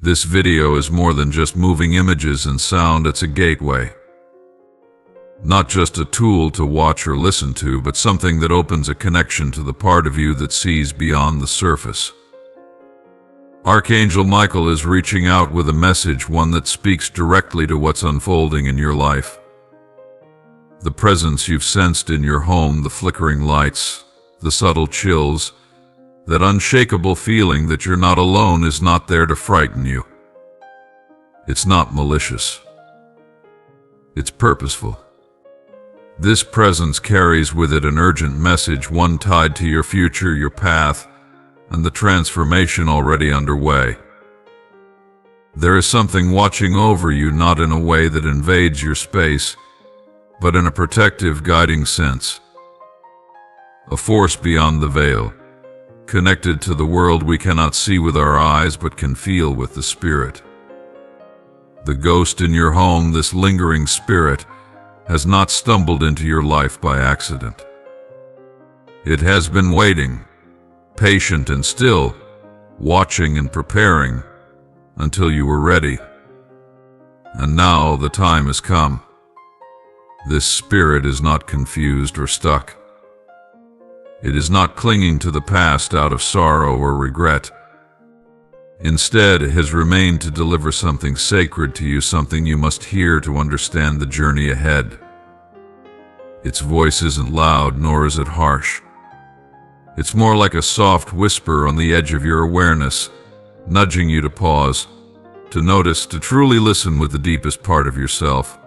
This video is more than just moving images and sound, it's a gateway. Not just a tool to watch or listen to, but something that opens a connection to the part of you that sees beyond the surface. Archangel Michael is reaching out with a message, one that speaks directly to what's unfolding in your life. The presence you've sensed in your home, the flickering lights, the subtle chills, that unshakable feeling that you're not alone is not there to frighten you. It's not malicious. It's purposeful. This presence carries with it an urgent message, one tied to your future, your path, and the transformation already underway. There is something watching over you, not in a way that invades your space, but in a protective, guiding sense. A force beyond the veil, connected to the world we cannot see with our eyes but can feel with the spirit. The ghost in your home, this lingering spirit, has not stumbled into your life by accident. It has been waiting, patient and still, watching and preparing until you were ready. And now the time has come. This spirit is not confused or stuck. It is not clinging to the past out of sorrow or regret. Instead, it has remained to deliver something sacred to you, something you must hear to understand the journey ahead. Its voice isn't loud, nor is it harsh. It's more like a soft whisper on the edge of your awareness, nudging you to pause, to notice, to truly listen with the deepest part of yourself.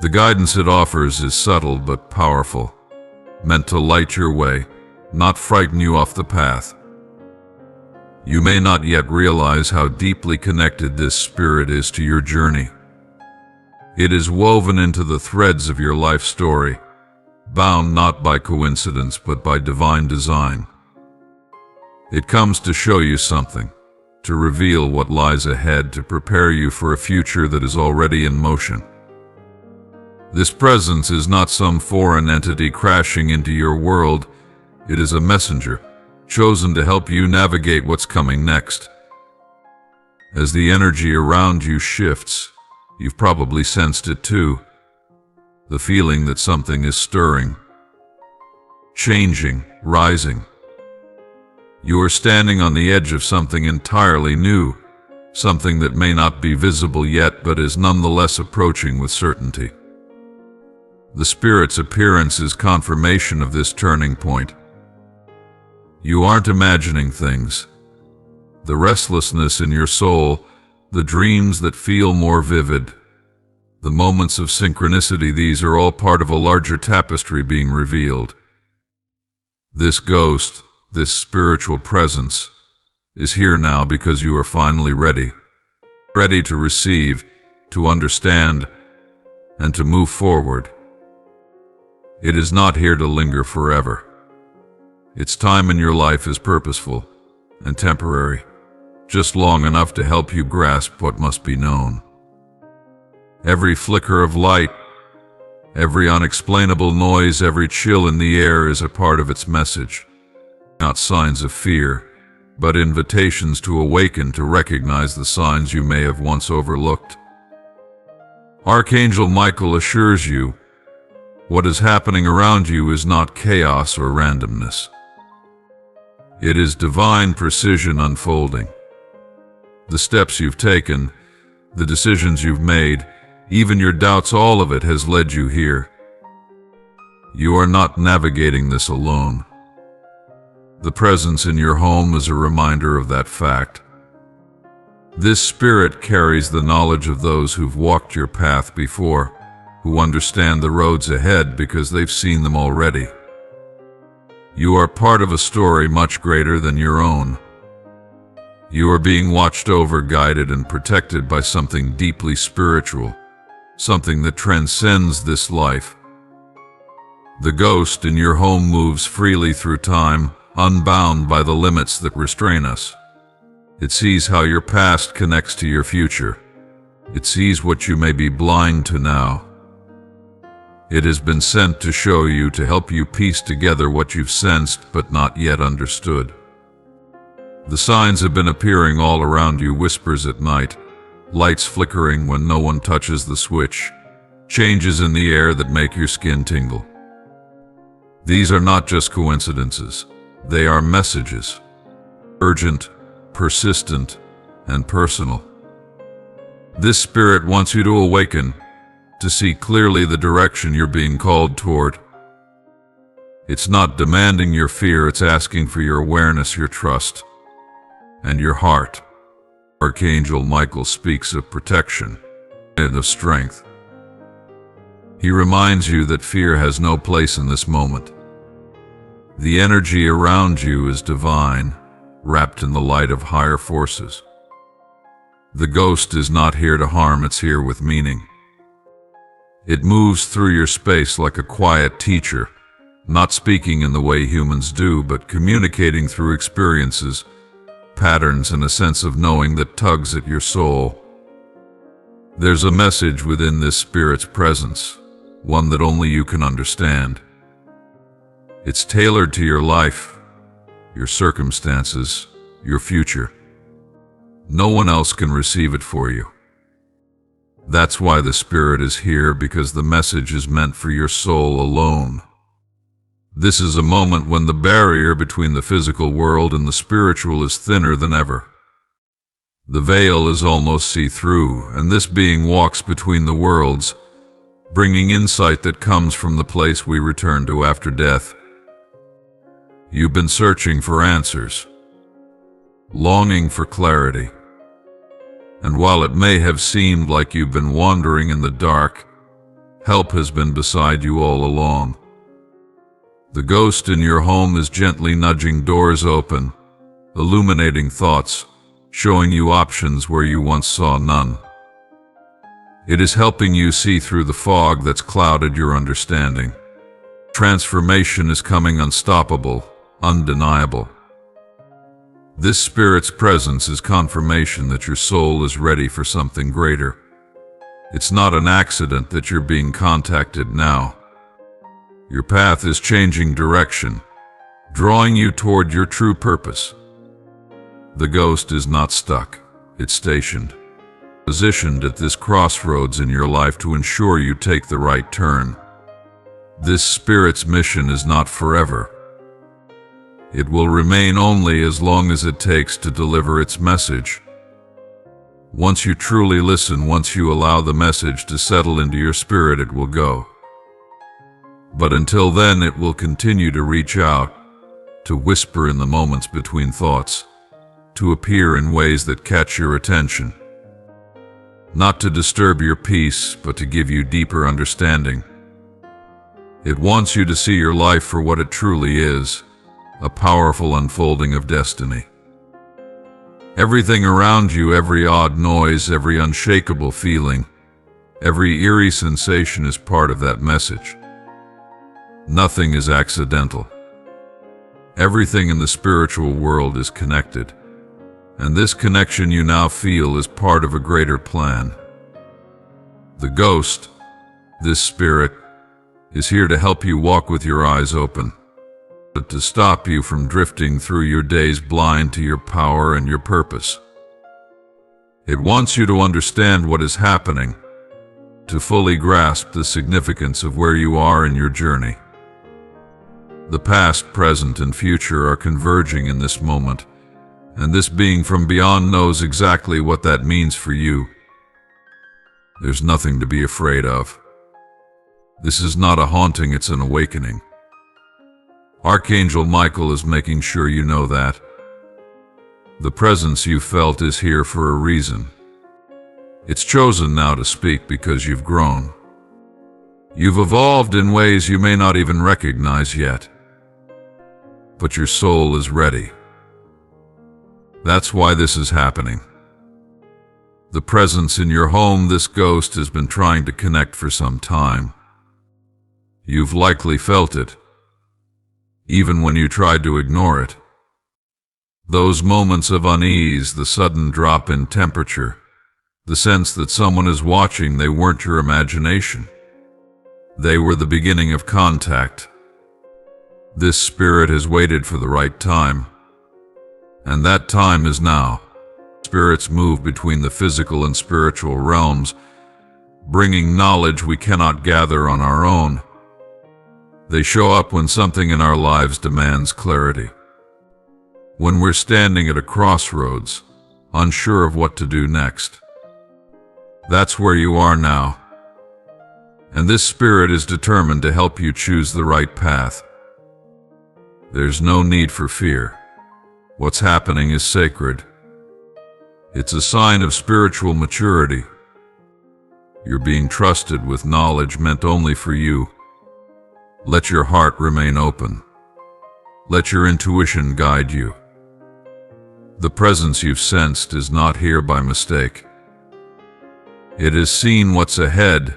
The guidance it offers is subtle but powerful, meant to light your way, not frighten you off the path. You may not yet realize how deeply connected this spirit is to your journey. It is woven into the threads of your life story, bound not by coincidence but by divine design. It comes to show you something, to reveal what lies ahead, to prepare you for a future that is already in motion. This presence is not some foreign entity crashing into your world. It is a messenger, chosen to help you navigate what's coming next. As the energy around you shifts, you've probably sensed it too. The feeling that something is stirring, changing, rising. You are standing on the edge of something entirely new, something that may not be visible yet but is nonetheless approaching with certainty. The spirit's appearance is confirmation of this turning point. You aren't imagining things. The restlessness in your soul, the dreams that feel more vivid, the moments of synchronicity, these are all part of a larger tapestry being revealed. This ghost, this spiritual presence, is here now because you are finally ready. Ready to receive, to understand, and to move forward. It is not here to linger forever. Its time in your life is purposeful and temporary, just long enough to help you grasp what must be known. Every flicker of light, every unexplainable noise, every chill in the air is a part of its message. Not signs of fear, but invitations to awaken, to recognize the signs you may have once overlooked. Archangel Michael assures you, what is happening around you is not chaos or randomness. It is divine precision unfolding. The steps you've taken, the decisions you've made, even your doubts, all of it has led you here. You are not navigating this alone. The presence in your home is a reminder of that fact. This spirit carries the knowledge of those who've walked your path before, who understand the roads ahead because they've seen them already. You are part of a story much greater than your own. You are being watched over, guided, and protected by something deeply spiritual, something that transcends this life. The ghost in your home moves freely through time, unbound by the limits that restrain us. It sees how your past connects to your future. It sees what you may be blind to now. It has been sent to show you, to help you piece together what you've sensed but not yet understood. The signs have been appearing all around you, whispers at night, lights flickering when no one touches the switch, changes in the air that make your skin tingle. These are not just coincidences, they are messages. Urgent, persistent, and personal. This spirit wants you to awaken, to see clearly the direction you're being called toward. It's not demanding your fear, it's asking for your awareness, your trust, and your heart. Archangel Michael speaks of protection and of strength. He reminds you that fear has no place in this moment. The energy around you is divine, wrapped in the light of higher forces. The ghost is not here to harm, it's here with meaning. It moves through your space like a quiet teacher, not speaking in the way humans do, but communicating through experiences, patterns, and a sense of knowing that tugs at your soul. There's a message within this spirit's presence, one that only you can understand. It's tailored to your life, your circumstances, your future. No one else can receive it for you. That's why the spirit is here, because the message is meant for your soul alone. This is a moment when the barrier between the physical world and the spiritual is thinner than ever. The veil is almost see-through, and this being walks between the worlds, bringing insight that comes from the place we return to after death. You've been searching for answers, longing for clarity. And while it may have seemed like you've been wandering in the dark, help has been beside you all along. The ghost in your home is gently nudging doors open, illuminating thoughts, showing you options where you once saw none. It is helping you see through the fog that's clouded your understanding. Transformation is coming, unstoppable, undeniable. This spirit's presence is confirmation that your soul is ready for something greater. It's not an accident that you're being contacted now. Your path is changing direction, drawing you toward your true purpose. The ghost is not stuck, it's stationed, positioned at this crossroads in your life to ensure you take the right turn. This spirit's mission is not forever. It will remain only as long as it takes to deliver its message. Once you truly listen, once you allow the message to settle into your spirit, it will go. But until then, it will continue to reach out, to whisper in the moments between thoughts, to appear in ways that catch your attention. Not to disturb your peace, but to give you deeper understanding. It wants you to see your life for what it truly is, a powerful unfolding of destiny. Everything around you, every odd noise, every unshakable feeling, every eerie sensation is part of that message. Nothing is accidental. Everything in the spiritual world is connected, and this connection you now feel is part of a greater plan. The ghost, this spirit, is here to help you walk with your eyes open, but to stop you from drifting through your days blind to your power and your purpose. It wants you to understand what is happening, to fully grasp the significance of where you are in your journey. The past, present, and future are converging in this moment, and this being from beyond knows exactly what that means for you. There's nothing to be afraid of. This is not a haunting, it's an awakening. Archangel Michael is making sure you know that. The presence you felt is here for a reason. It's chosen now to speak because you've grown. You've evolved in ways you may not even recognize yet. But your soul is ready. That's why this is happening. The presence in your home, this ghost, has been trying to connect for some time. You've likely felt it, even when you tried to ignore it. Those moments of unease, the sudden drop in temperature, the sense that someone is watching, they weren't your imagination. They were the beginning of contact. This spirit has waited for the right time. And that time is now. Spirits move between the physical and spiritual realms, bringing knowledge we cannot gather on our own. They show up when something in our lives demands clarity. When we're standing at a crossroads, unsure of what to do next. That's where you are now. And this spirit is determined to help you choose the right path. There's no need for fear. What's happening is sacred. It's a sign of spiritual maturity. You're being trusted with knowledge meant only for you. Let your heart remain open. Let your intuition guide you. The presence you've sensed is not here by mistake. It has seen what's ahead,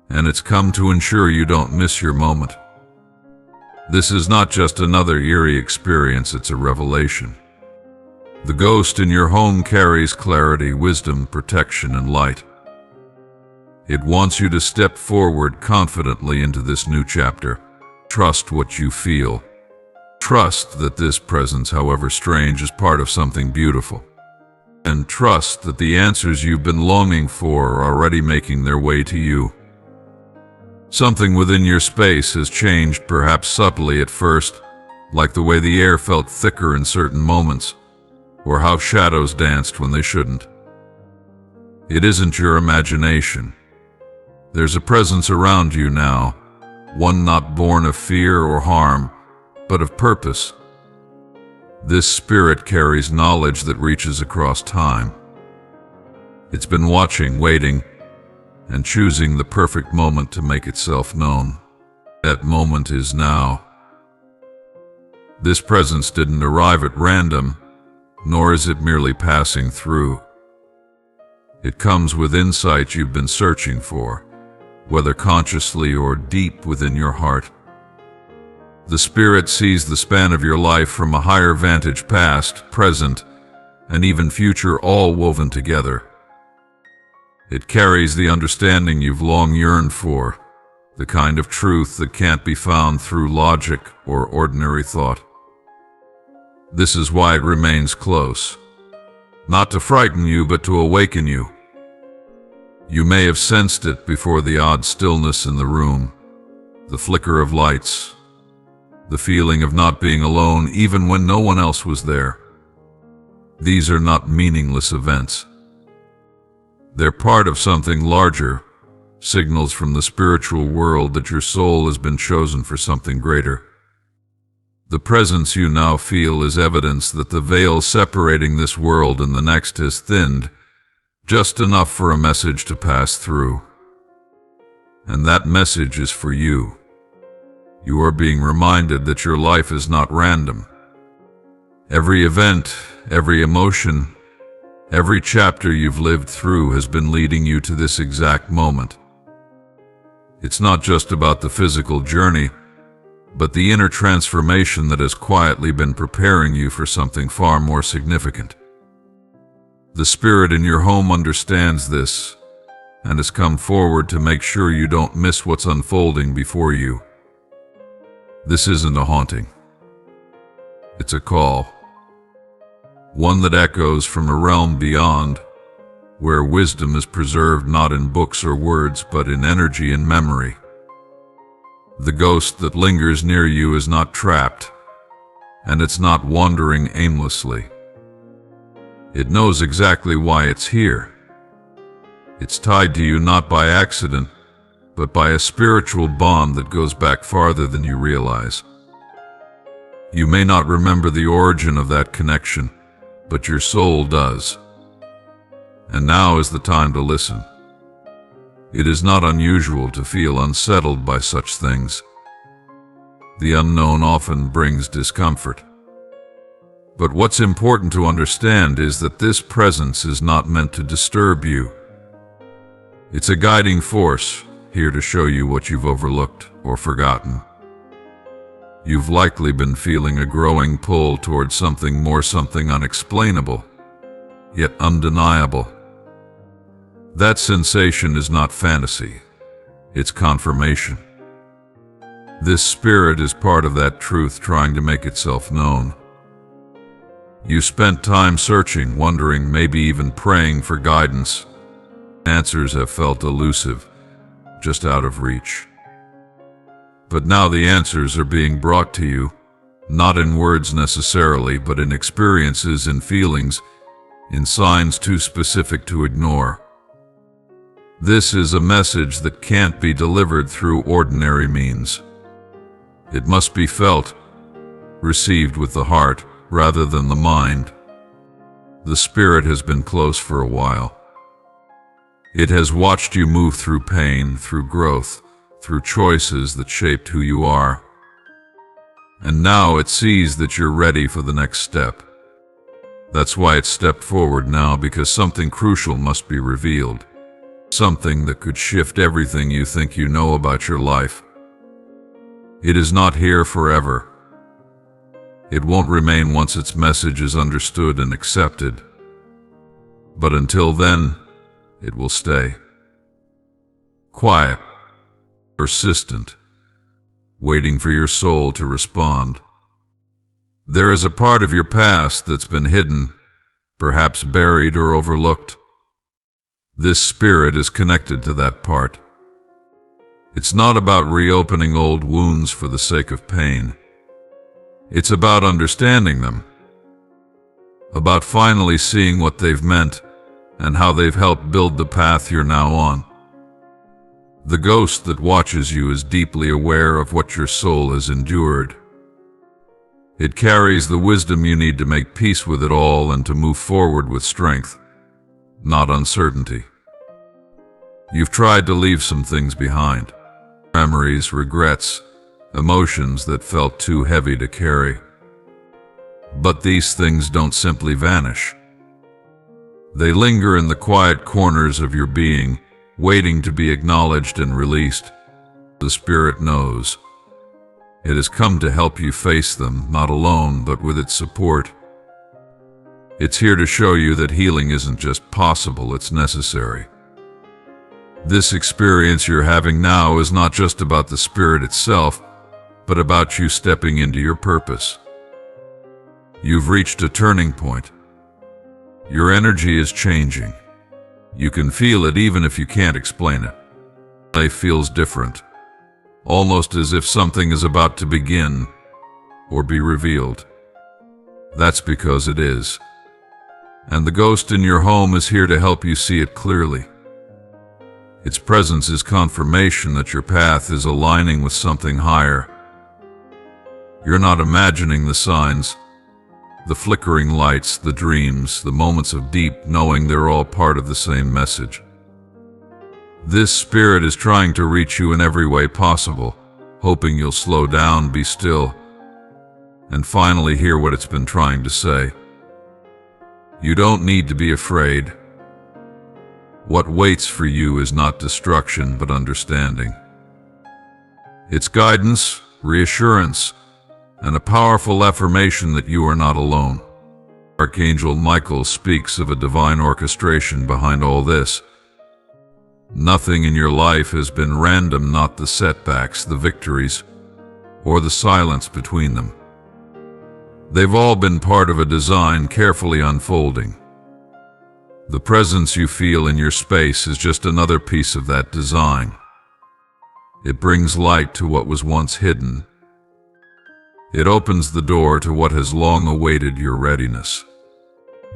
and it's come to ensure you don't miss your moment. This is not just another eerie experience, it's a revelation. The ghost in your home carries clarity, wisdom, protection, and light. It wants you to step forward confidently into this new chapter. Trust what you feel. Trust that this presence, however strange, is part of something beautiful. And trust that the answers you've been longing for are already making their way to you. Something within your space has changed, perhaps subtly at first, like the way the air felt thicker in certain moments, or how shadows danced when they shouldn't. It isn't your imagination. There's a presence around you now, one not born of fear or harm, but of purpose. This spirit carries knowledge that reaches across time. It's been watching, waiting, and choosing the perfect moment to make itself known. That moment is now. This presence didn't arrive at random, nor is it merely passing through. It comes with insight you've been searching for, whether consciously or deep within your heart. The spirit sees the span of your life from a higher vantage, past, present, and even future, all woven together. It carries the understanding you've long yearned for, the kind of truth that can't be found through logic or ordinary thought. This is why it remains close, not to frighten you, but to awaken you. You may have sensed it before, the odd stillness in the room, the flicker of lights, the feeling of not being alone even when no one else was there. These are not meaningless events. They're part of something larger, signals from the spiritual world that your soul has been chosen for something greater. The presence you now feel is evidence that the veil separating this world and the next has thinned, just enough for a message to pass through. And that message is for you. You are being reminded that your life is not random. Every event, every emotion, every chapter you've lived through has been leading you to this exact moment. It's not just about the physical journey, but the inner transformation that has quietly been preparing you for something far more significant. The spirit in your home understands this, and has come forward to make sure you don't miss what's unfolding before you. This isn't a haunting. It's a call. One that echoes from a realm beyond, where wisdom is preserved not in books or words, but in energy and memory. The ghost that lingers near you is not trapped, and it's not wandering aimlessly. It knows exactly why it's here. It's tied to you not by accident, but by a spiritual bond that goes back farther than you realize. You may not remember the origin of that connection, but your soul does. And now is the time to listen. It is not unusual to feel unsettled by such things. The unknown often brings discomfort. But what's important to understand is that this presence is not meant to disturb you. It's a guiding force, here to show you what you've overlooked or forgotten. You've likely been feeling a growing pull towards something more, something unexplainable, yet undeniable. That sensation is not fantasy, it's confirmation. This spirit is part of that truth trying to make itself known. You spent time searching, wondering, maybe even praying for guidance. Answers have felt elusive, just out of reach. But now the answers are being brought to you, not in words necessarily, but in experiences and feelings, in signs too specific to ignore. This is a message that can't be delivered through ordinary means. It must be felt, received with the heart rather than the mind. The Spirit has been close for a while. It has watched you move through pain, through growth, through choices that shaped who you are. And now it sees that you're ready for the next step. That's why it stepped forward now, because something crucial must be revealed. Something that could shift everything you think you know about your life. It is not here forever. It won't remain once its message is understood and accepted. But until then, it will stay. Quiet, persistent, waiting for your soul to respond. There is a part of your past that's been hidden, perhaps buried or overlooked. This Spirit is connected to that part. It's not about reopening old wounds for the sake of pain. It's about understanding them, about finally seeing what they've meant and how they've helped build the path you're now on. The ghost that watches you is deeply aware of what your soul has endured. It carries the wisdom you need to make peace with it all and to move forward with strength, not uncertainty. You've tried to leave some things behind. Memories, regrets, emotions that felt too heavy to carry. But these things don't simply vanish. They linger in the quiet corners of your being, waiting to be acknowledged and released. The Spirit knows. It has come to help you face them, not alone, but with its support. It's here to show you that healing isn't just possible, it's necessary. This experience you're having now is not just about the Spirit itself, but about you stepping into your purpose. You've reached a turning point. Your energy is changing. You can feel it even if you can't explain it. Life feels different, almost as if something is about to begin or be revealed. That's because it is. And the ghost in your home is here to help you see it clearly. Its presence is confirmation that your path is aligning with something higher. You're not imagining the signs, the flickering lights, the dreams, the moments of deep knowing. They're all part of the same message. This Spirit is trying to reach you in every way possible, hoping you'll slow down, be still, and finally hear what it's been trying to say. You don't need to be afraid. What waits for you is not destruction, but understanding. It's guidance, reassurance, and a powerful affirmation that you are not alone. Archangel Michael speaks of a divine orchestration behind all this. Nothing in your life has been random, not the setbacks, the victories, or the silence between them. They've all been part of a design carefully unfolding. The presence you feel in your space is just another piece of that design. It brings light to what was once hidden. It opens the door to what has long awaited your readiness.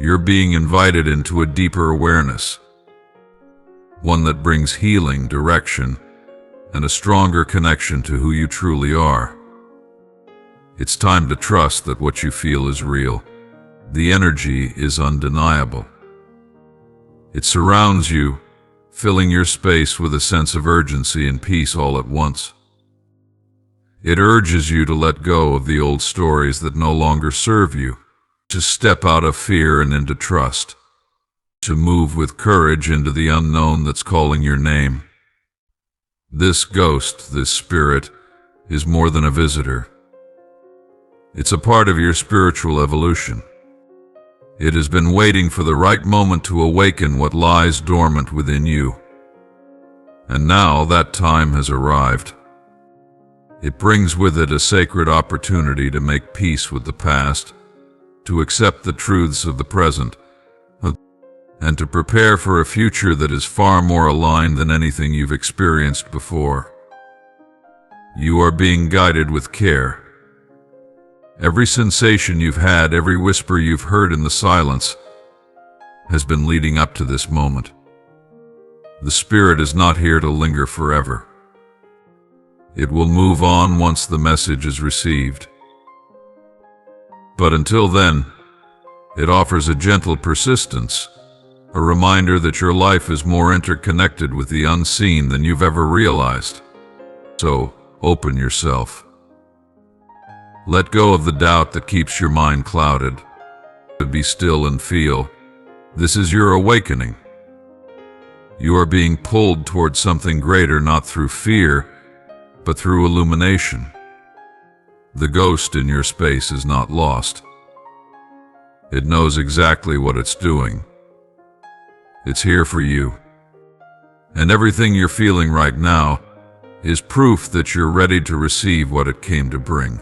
You're being invited into a deeper awareness, one that brings healing, direction, and a stronger connection to who you truly are. It's time to trust that what you feel is real. The energy is undeniable. It surrounds you, filling your space with a sense of urgency and peace all at once. It urges you to let go of the old stories that no longer serve you, to step out of fear and into trust, to move with courage into the unknown that's calling your name. This ghost, this Spirit, is more than a visitor. It's a part of your spiritual evolution. It has been waiting for the right moment to awaken what lies dormant within you. And now that time has arrived. It brings with it a sacred opportunity to make peace with the past, to accept the truths of the present, and to prepare for a future that is far more aligned than anything you've experienced before. You are being guided with care. Every sensation you've had, every whisper you've heard in the silence, has been leading up to this moment. The spirit is not here to linger forever. It will move on once the message is received. But until then, it offers a gentle persistence, a reminder that your life is more interconnected with the unseen than you've ever realized. So, open yourself. Let go of the doubt that keeps your mind clouded. Be still and feel. This is your awakening. You are being pulled towards something greater, not through fear, but through illumination. The ghost in your space is not lost. It knows exactly what it's doing. It's here for you. And everything you're feeling right now is proof that you're ready to receive what it came to bring.